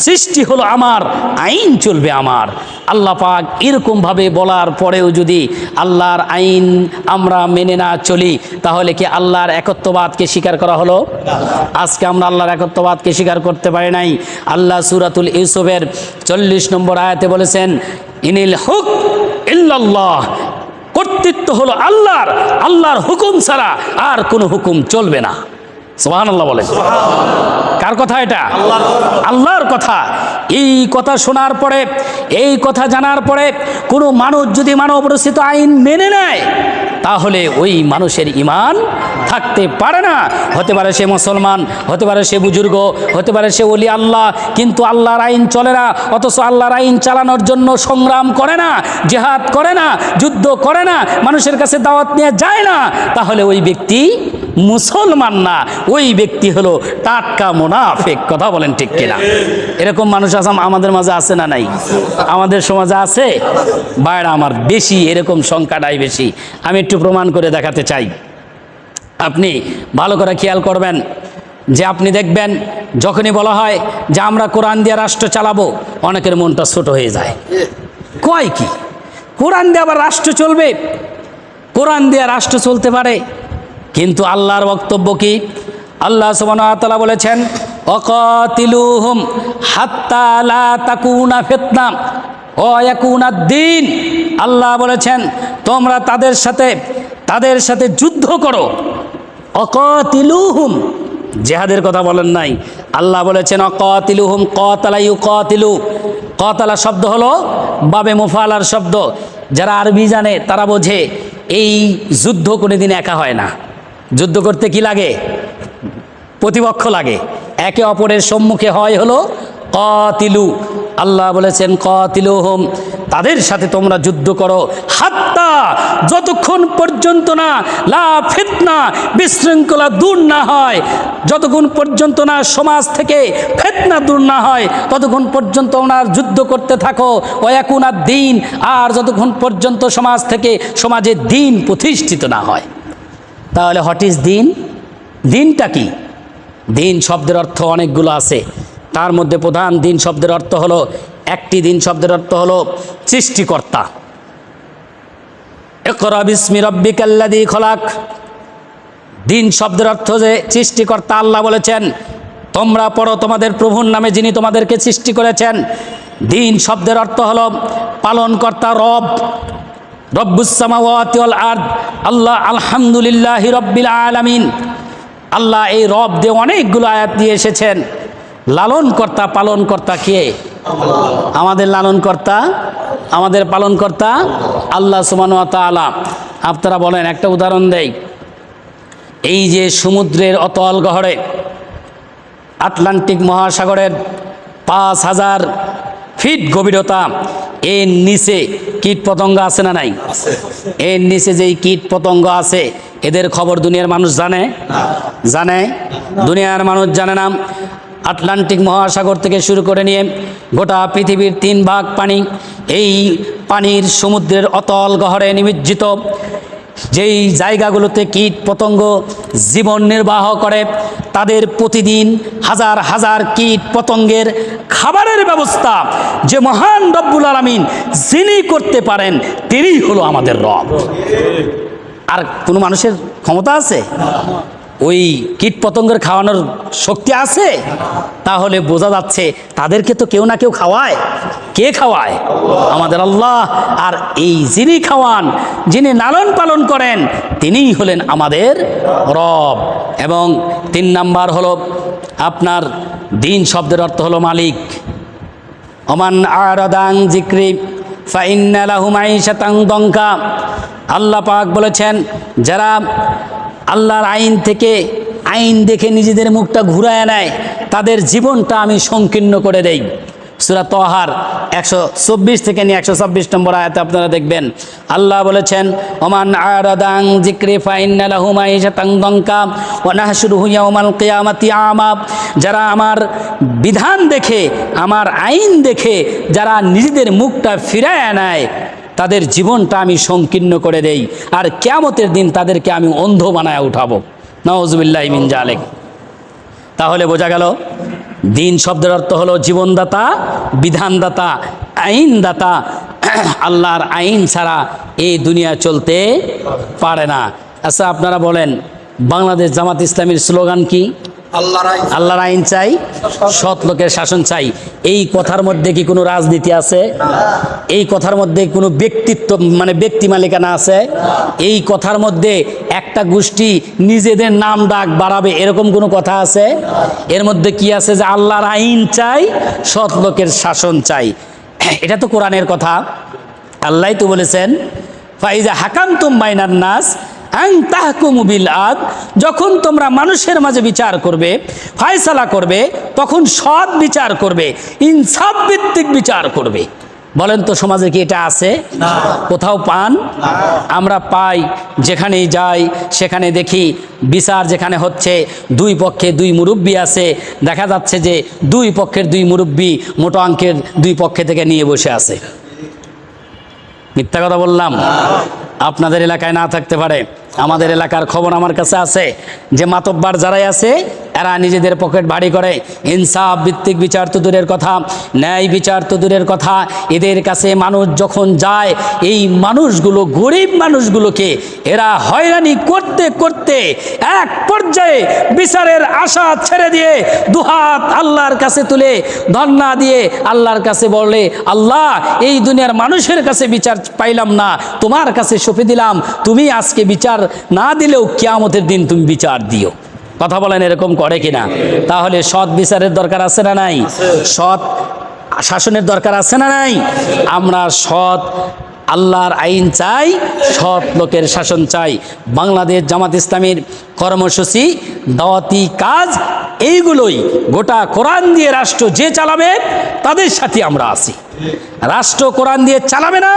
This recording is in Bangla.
সৃষ্টি হলো আমার, আইন চলবে আমার। আল্লাহ পাক এরকমভাবে বলার পরেও যদি আল্লাহর আইন আমরা মেনে না চলি, তাহলে কি আল্লাহর একত্ববাদকে স্বীকার করা হলো? আজকে আমরা আল্লাহর একত্ববাদকে স্বীকার করতে পারি নাই। আল্লাহ সূরাতুল ইউসুফের 40 নম্বর আয়াতে বলেছেন, ইনিল হুক ইল্লাল্লাহ, কর্তৃত্ব হলো আল্লাহর, আল্লাহর হুকুম ছাড়া আর কোনো হুকুম চলবে না। সুবহানাল্লাহ বলেন। কার কথা এটা? আল্লাহর কথা। এই কথা শোনার পরে, এই কথা জানার পরে কোনো মানুষ যদি মানব রচিত আইন মেনে নেয়, তাহলে ওই মানুষের ঈমান থাকতে পারে না। হতে পারে সে মুসলমান, হতে পারে সে বুজুর্গ, হতে পারে সে ওলি আল্লাহ, কিন্তু আল্লাহর আইন চলে না। অথচ আল্লাহর আইন চালানোর জন্য সংগ্রাম করে না, জিহাদ করে না, যুদ্ধ করে না, মানুষের কাছে দাওয়াত নিয়ে যায় না, তাহলে ওই ব্যক্তি মুসলমান না, ওই ব্যক্তি হলো টাটকা মুনাফিক। কথা বলেন ঠিক কিনা? এরকম মানুষ আমাদের মাঝে আছে না নাই? আমাদের সমাজে আছে বাইরে আমার বেশি, এরকম সংখ্যাটাই বেশি। আমি একটু প্রমাণ করে দেখাতে চাই। আপনি ভালো করে খেয়াল করবেন যে আপনি দেখবেন যখনই বলা হয় যে আমরা কোরআন দিয়ে রাষ্ট্র চালাবো, অনেকের মনটা ছোট হয়ে যায়। কয় কি কোরআন দিয়ে আবার রাষ্ট্র চলবে? কোরআন দিয়ে রাষ্ট্র চলতে পারে, কিন্তু আল্লাহর বক্তব্য কি? আল্লাহ সুবহানাহু ওয়া তাআলা বলেছেন, ওয়াকাতিলুহুম হাত্তা লা তাকুনা ফিতনা ওয়া ইয়াকুনাদ-দ্বীন। আল্লাহ বলেছেন তোমরা তাদের সাথে যুদ্ধ করো। ওয়াকাতিলুহুম, জিহাদের কথা বলেন নাই। আল্লাহ বলেছেন ওয়াকাতিলুহুম, কাতালা ইউকাতিলু। কাতালা শব্দ হলো বাবে মুফালার শব্দ। যারা আরবি জানে তারা বোঝে এই যুদ্ধ কোনোদিন একা হয় না। যুদ্ধ করতে কি লাগে? প্রতিপক্ষ লাগে, একে অপরের সম্মুখে হয় হলো কাতিলু। আল্লাহ বলেছেন কাতিলুহুম, তাদের সাথে তোমরা যুদ্ধ করো, হাত্তা, যতক্ষণ পর্যন্ত না লা ফিতনা, বিশৃঙ্খলা দূর না হয়, যতক্ষণ পর্যন্ত না সমাজ থেকে ফিতনা দূর না হয়, ততক্ষণ পর্যন্ত ওনার যুদ্ধ করতে থাকো। ওয়াকুনাদ-দ্বীন, আর যতক্ষণ পর্যন্ত সমাজে দ্বীন প্রতিষ্ঠিত না হয়। তাহলে হোয়াট ইজ দ্বীন? দ্বীনটা কি? দ্বীন শব্দের অর্থ অনেকগুলো আছে, তার মধ্যে প্রধান দ্বীন শব্দের অর্থ হলো, একটি দ্বীন শব্দের অর্থ হলো সৃষ্টিকর্তা। ইকরা বিসমি রাব্বিকাল্লাযী খলাক। দ্বীন শব্দের অর্থ যে সৃষ্টিকর্তা। আল্লাহ বলেছেন তোমরা পড়ো তোমাদের প্রভুর নামে যিনি তোমাদেরকে সৃষ্টি করেছেন। দ্বীন শব্দের অর্থ হলো পালনকর্তা, রব। রব্বুস সামাওয়াতি ওয়াল আরদ, আল্লাহ আলহামদুলিল্লাহি রাব্বিল আলামিন। আল্লাহ এই রব দিয়ে অনেকগুলো আয়াত দিয়ে এসেছেন। লালনকর্তা, পালনকর্তা কে? আমাদের লালনকর্তা, আমাদের পালনকর্তা আল্লাহ সুবহানাহু ওয়া তাআলা। আপনারা বলেন, একটা উদাহরণ দেই। এই যে সমুদ্রের অতল গহরে, আটলান্টিক মহাসাগরের 5000 ফিট গভীরতা, এর নিচে কীট পতঙ্গ আছে না নাই? এর নিচে যেই কীট পতঙ্গ আছে, এদের খবর দুনিয়ার মানুষ জানে? জানে? দুনিয়ার মানুষ জানে না। আটলান্টিক মহাসাগর থেকে শুরু করে নিয়ে গোটা পৃথিবীর 3 ভাগ পানি, এই পানির সমুদ্রের অতল গহরে নিমজ্জিত যেই জায়গাগুলোতে কীট পতঙ্গ জীবন নির্বাহ করে, তাদের প্রতিদিন হাজার হাজার কীট পতঙ্গের খাবারের ব্যবস্থা যে মহান রব্বুল আলামিন যিনি করতে পারেন, তিনিই হলো আমাদের রব। আর কোনো মানুষের ক্ষমতা আছে ওই কীট পতঙ্গের খাওয়ানোর শক্তি আছে? তাহলে বোঝা যাচ্ছে তাদেরকে তো কেউ না কেউ খাওয়ায়। কে খাওয়ায়? আমাদের আল্লাহ। আর এই যিনি খাওয়ান, যিনি লালন পালন করেন, তিনিই হলেন আমাদের রব। এবং 3 নাম্বার হলো আপনার দ্বীন শব্দের অর্থ হলো মালিক। ওমান আরাদা আন যিকরি ফাইন্না লাহু মাঈশাতান দঙ্কা। আল্লাহ পাক বলেছেন যারা আল্লাহর আইন দেখে নিজেদের মুখটা ঘুরায় নেয়, তাদের জীবনটা আমি সংকীর্ণ করে দেই। সূরা তাহার 124 থেকে নিয়ে 126 নম্বর আয়াতে আপনারা দেখবেন আল্লাহ বলেছেন, ওমান আরাদা আন যিকরি ফাইন্না লাহু মাঈশাতান দঙ্কা ওয়া নাহশুরুহু ইয়াওমাল কিয়ামাতি আমা। যারা আমার বিধান দেখে, আমার আইন দেখে যারা নিজেদের মুখটা ফিরায় নেয়, তাদের জীবনটা আমি সংকীর্ণ করে দেই, আর কিয়ামতের দিন তাদেরকে আমি অন্ধ বানায় উঠাবো। নাউযুবিল্লাহি মিন যালিক। তাহলে বোঝা গেল দিন শব্দের অর্থ হলো জীবনদাতা, বিধানদাতা, আইনদাতা। আল্লাহর আইন ছাড়া এই দুনিয়া চলতে পারে না। আচ্ছা, আপনারা বলেন, বাংলাদেশ জামাত ইসলামীর স্লোগান কি? আল্লাহর আইন চাই, সৎ লোকের শাসন চাই। এই কথার মধ্যে কি কোনো রাজনীতি আছে? এই কথার মধ্যে কোনো ব্যক্তিত্ব মানে ব্যক্তি মালিকানা আছে? এই কথার মধ্যে একটা গোষ্ঠী নিজেদের নাম ডাক বাড়াবে এরকম কোনো কথা আছে? এর মধ্যে কি আছে যে আল্লাহর আইন চাই, সৎ লোকের শাসন চাই? এটা তো কোরআনের কথা। আল্লাহ তো বলেছেন, ফাইজা হাকামতুম বাইনান নাস আন তাহকুমু বিল আদল, যখন তোমরা মানুষের মাঝে বিচার করবে, ফয়সালা করবে, তখন সৎ বিচার করবে, ইনসাফ ভিত্তিক বিচার করবে। বলেন তো সমাজে কি এটা আছে? কোথাও পান? আমরা পাই, যেখানেই যাই সেখানে দেখি বিচার যেখানে হচ্ছে, দুই পক্ষে দুই মুরব্বি আছে, দেখা যাচ্ছে যে দুই পক্ষের দুই মুরব্বি মোটো অঙ্কের দুই পক্ষে থেকে নিয়ে বসে আছে। মিথ্যা কথা বললাম? আপনাদের এলাকায় না থাকতে পারে, আমাদের এলাকার খবর আমার কাছে আছে যে মাতব্বার যারাই আছে এরা নিজেদের পকেট ভারী করে। ইনসাফ ভিত্তিক বিচার তো দূরের কথা, ন্যায় বিচার তো দূরের কথা। এদের কাছে মানুষ যখন যায়, এই মানুষগুলো, গরিব মানুষগুলোকে এরা হয়রানি করতে করতে এক পর্যায়ে বিচারের আশা ছেড়ে দিয়ে দুহাত আল্লাহর কাছে তুলে ধন্না দিয়ে আল্লাহর কাছে বলে, আল্লাহ, এই দুনিয়ার মানুষের কাছে বিচার পাইলাম না, তোমার কাছে সঁপে দিলাম, তুমি আজকে বিচার না দিলেও কিয়ামতের দিন তুমি বিচার দিও। কথা বলেন, এরকম করে কিনা? তাহলে সৎ বিচারের দরকার আছে না নাই? সৎ শাসনের দরকার আছে না নাই? আমরা সৎ আল্লাহর আইন চাই, সৎ লোকের শাসন চাই। বাংলাদেশ জামাত ইসলামীর কর্মসূচি, দাওয়াতি কাজ এইগুলোই। গোটা কোরআন দিয়ে রাষ্ট্র যে চালাবে তাদের সাথে আমরা আছি। রাষ্ট্র কোরআন দিয়ে চালাবে না,